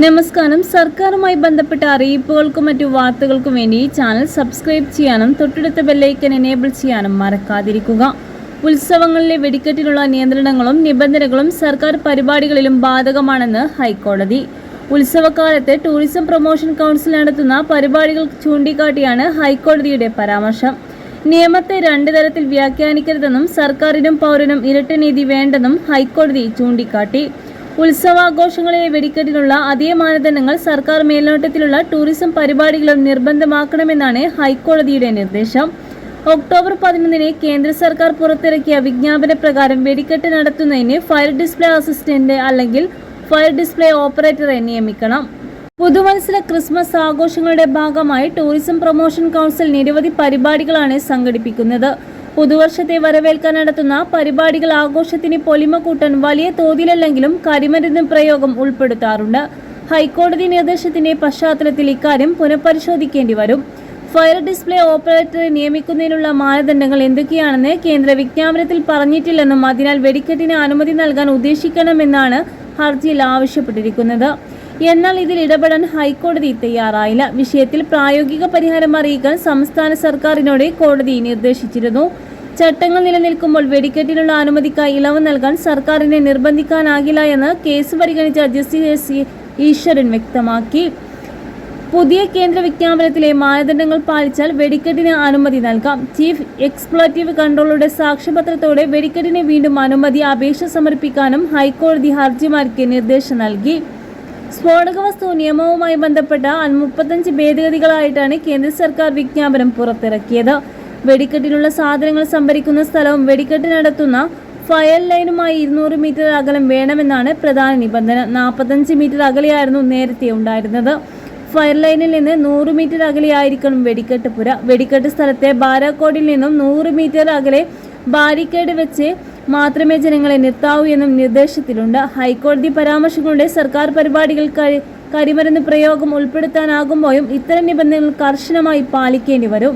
നമസ്കാരം. സർക്കാരുമായി ബന്ധപ്പെട്ട അറിയിപ്പുകൾക്കും മറ്റു വാർത്തകൾക്കും വേണ്ടി ഈ ചാനൽ സബ്സ്ക്രൈബ് ചെയ്യാനും തൊട്ടടുത്ത ബെല്ലൈക്കൻ എനേബിൾ ചെയ്യാനും മറക്കാതിരിക്കുക. ഉത്സവങ്ങളിലെ വെടിക്കെട്ടിനുള്ള നിയന്ത്രണങ്ങളും നിബന്ധനകളും സർക്കാർ പരിപാടികളിലും ബാധകമാണെന്ന് ഹൈക്കോടതി. ഉത്സവകാലത്ത് ടൂറിസം പ്രൊമോഷൻ കൗൺസിൽ നടത്തുന്ന പരിപാടികൾ ചൂണ്ടിക്കാട്ടിയാണ് ഹൈക്കോടതിയുടെ പരാമർശം. നിയമത്തെ രണ്ട് തരത്തിൽ വ്യാഖ്യാനിക്കരുതെന്നും സർക്കാരിനും പൗരനും ഇരട്ട നീതി വേണ്ടെന്നും ഹൈക്കോടതി ചൂണ്ടിക്കാട്ടി. ഉത്സവാഘോഷങ്ങളിലെ വെടിക്കെട്ടിനുള്ള അതേ മാനദണ്ഡങ്ങൾ സർക്കാർ മേൽനോട്ടത്തിലുള്ള ടൂറിസം പരിപാടികളും നിർബന്ധമാക്കണമെന്നാണ് ഹൈക്കോടതിയുടെ നിർദ്ദേശം. ഒക്ടോബർ 11 കേന്ദ്ര സർക്കാർ പുറത്തിറക്കിയ വിജ്ഞാപന പ്രകാരം വെടിക്കെട്ട് നടത്തുന്നതിന് ഫയർ ഡിസ്പ്ലേ അസിസ്റ്റന്റ് അല്ലെങ്കിൽ ഫയർ ഡിസ്പ്ലേ ഓപ്പറേറ്ററെ നിയമിക്കണം. പുതുവത്സര ക്രിസ്മസ് ആഘോഷങ്ങളുടെ ഭാഗമായി ടൂറിസം പ്രൊമോഷൻ കൗൺസിൽ നിരവധി പരിപാടികളാണ് സംഘടിപ്പിക്കുന്നത്. പുതുവർഷത്തെ വരവേൽക്കാൻ നടത്തുന്ന പരിപാടികൾ ആഘോഷത്തിന് പൊലിമ കൂട്ടാൻ വലിയ തോതിലല്ലെങ്കിലും കരിമരുന്ന് പ്രയോഗം ഉൾപ്പെടുത്താറുണ്ട്. ഹൈക്കോടതി നിർദ്ദേശത്തിന്റെ പശ്ചാത്തലത്തിൽ ഇക്കാര്യം പുനഃപരിശോധിക്കേണ്ടി വരും. ഫയർ ഡിസ്പ്ലേ ഓപ്പറേറ്ററെ നിയമിക്കുന്നതിനുള്ള മാനദണ്ഡങ്ങൾ എന്തൊക്കെയാണെന്ന് കേന്ദ്ര വിജ്ഞാപനത്തിൽ പറഞ്ഞിട്ടില്ലെന്നും അതിനാൽ വെടിക്കെട്ടിന് അനുമതി നൽകാൻ ഉദ്ദേശിക്കണമെന്നാണ് ഹർജിയിൽ ആവശ്യപ്പെട്ടിരിക്കുന്നത്. എന്നാൽ ഇതിൽ ഇടപെടാൻ ഹൈക്കോടതി തയ്യാറായില്ല. വിഷയത്തിൽ പ്രായോഗിക പരിഹാരം അറിയിക്കാൻ സംസ്ഥാന സർക്കാരിനോട് കോടതി നിർദ്ദേശിച്ചിരുന്നു. ചട്ടങ്ങൾ നിലനിൽക്കുമ്പോൾ വെടിക്കെട്ടിനുള്ള അനുമതിക്കായി ഇളവ് നൽകാൻ സർക്കാരിനെ നിർബന്ധിക്കാനാകില്ല എന്ന് കേസ് പരിഗണിച്ച ജസ്റ്റിസ് ഈശ്വരൻ വ്യക്തമാക്കി. പുതിയ കേന്ദ്ര വിജ്ഞാപനത്തിലെ മാനദണ്ഡങ്ങൾ പാലിച്ചാൽ വെടിക്കെട്ടിന് അനുമതി നൽകാം. ചീഫ് എക്സിക്യൂട്ടീവ് കൺട്രോളറുടെ സാക്ഷ്യപത്രത്തോടെ വെടിക്കെട്ടിന് വീണ്ടും അനുമതി അപേക്ഷ സമർപ്പിക്കാനും ഹൈക്കോടതി ഹർജിമാർക്ക് നിർദ്ദേശം നൽകി. സ്ഫോടക വസ്തു നിയമവുമായി ബന്ധപ്പെട്ട 35 ഭേദഗതികളായിട്ടാണ് കേന്ദ്ര സർക്കാർ വിജ്ഞാപനം പുറത്തിറക്കിയത്. വെടിക്കെട്ടിനുള്ള സാധനങ്ങൾ സംഭരിക്കുന്ന സ്ഥലവും വെടിക്കെട്ട് നടത്തുന്ന ഫയർ ലൈനുമായി 200 മീറ്റർ അകലം വേണമെന്നാണ് പ്രധാന നിബന്ധന. 45 മീറ്റർ അകലെയായിരുന്നു നേരത്തെ ഉണ്ടായിരുന്നത്. ഫയർ ലൈനിൽ നിന്ന് 100 മീറ്റർ അകലെയായിരിക്കണം വെടിക്കെട്ട് പുര. വെടിക്കെട്ട് സ്ഥലത്തെ ബാരാക്കോഡിൽ നിന്നും 100 മീറ്റർ അകലെ ബാരിക്കേഡ് വെച്ച് മാത്രമേ ജനങ്ങളെ നിർത്താവൂ എന്നും നിർദ്ദേശത്തിലുണ്ട്. ഹൈക്കോടതി പരാമർശങ്ങളുടെ സർക്കാർ പരിപാടികൾ കരിമരുന്ന് പ്രയോഗം ഉൾപ്പെടുത്താനാകുമ്പോഴും ഇത്തരം നിബന്ധനകൾ കർശനമായി പാലിക്കേണ്ടി വരും.